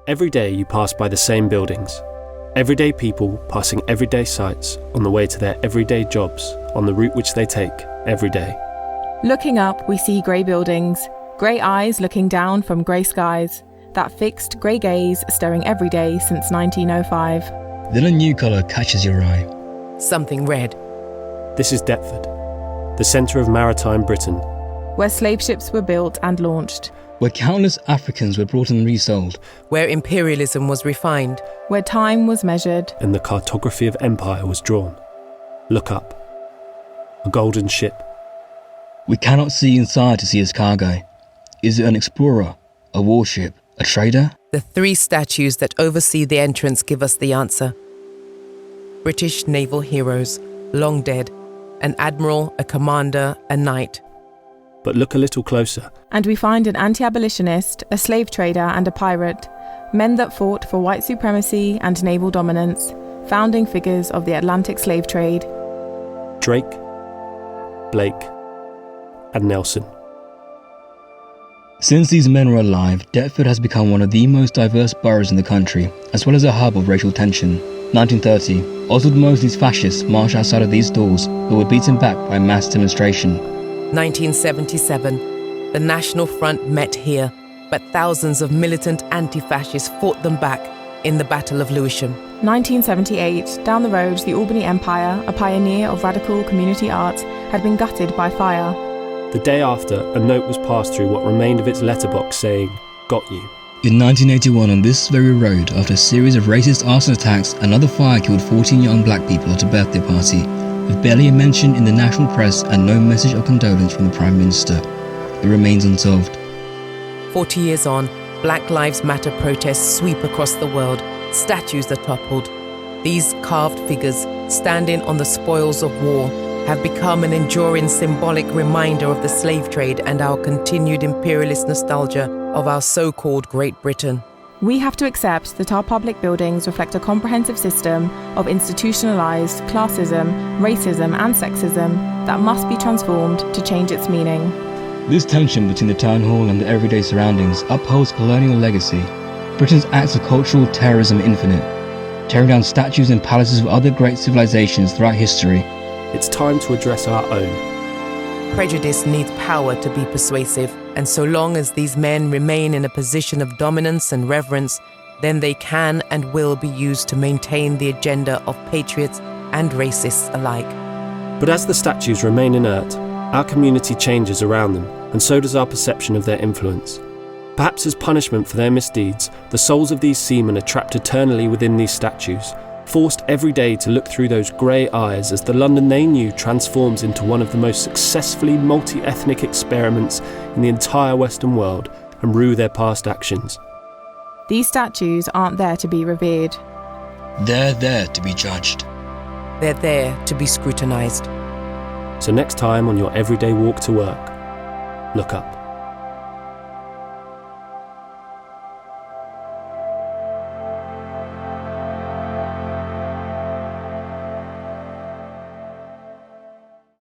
Every day you pass by the same buildings. Everyday people passing everyday sights on the way to their everyday jobs on the route which they take every day. Looking up, we see grey buildings, grey eyes looking down from grey skies, that fixed grey gaze staring every day since 1905. Then a new colour catches your eye. Something red. This is Deptford, the centre of maritime Britain, Where slave ships were built and launched. Where countless Africans were brought and resold. Where imperialism was refined. Where time was measured. and the cartography of empire was drawn. Look up. A golden ship. We cannot see inside to see its cargo. Is it an explorer, a warship, a trader? The three statues that oversee the entrance give us the answer. British naval heroes, long dead. An admiral, a commander, a knight. But look a little closer. And we find an anti-abolitionist, a slave trader and a pirate, men that fought for white supremacy and naval dominance, founding figures of the Atlantic slave trade. Drake, Blake, and Nelson. Since these men were alive, Deptford has become one of the most diverse boroughs in the country, as well as a hub of racial tension. 1930, Oswald Mosley's fascists marched outside of these doors, but were beaten back by mass demonstration. 1977, the National Front met here, but thousands of militant anti-fascists fought them back in the Battle of Lewisham. 1978, down the road, the Albany Empire, a pioneer of radical community art, had been gutted by fire. The day after, a note was passed through what remained of its letterbox saying, "Got you." In 1981, on this very road, after a series of racist arson attacks, another fire killed 14 young black people at a birthday party, with barely a mention in the national press and no message of condolence from the Prime Minister. It remains unsolved. 40 years on, Black Lives Matter protests sweep across the world. Statues are toppled. These carved figures, standing on the spoils of war, have become an enduring symbolic reminder of the slave trade and our continued imperialist nostalgia of our so-called Great Britain. We have to accept that our public buildings reflect a comprehensive system of institutionalised classism, racism and sexism that must be transformed to change its meaning. This tension between the town hall and the everyday surroundings upholds colonial legacy. Britain's acts of cultural terrorism are infinite, tearing down statues and palaces of other great civilizations throughout history. It's time to address our own. Prejudice needs power to be persuasive, and so long as these men remain in a position of dominance and reverence, then they can and will be used to maintain the agenda of patriots and racists alike. But as the statues remain inert, our community changes around them, and so does our perception of their influence. Perhaps as punishment for their misdeeds, the souls of these seamen are trapped eternally within these statues, forced every day to look through those grey eyes as the London they knew transforms into one of the most successfully multi-ethnic experiments in the entire Western world and rue their past actions. These statues aren't there to be revered. They're there to be judged. They're there to be scrutinised. So next time on your everyday walk to work, look up.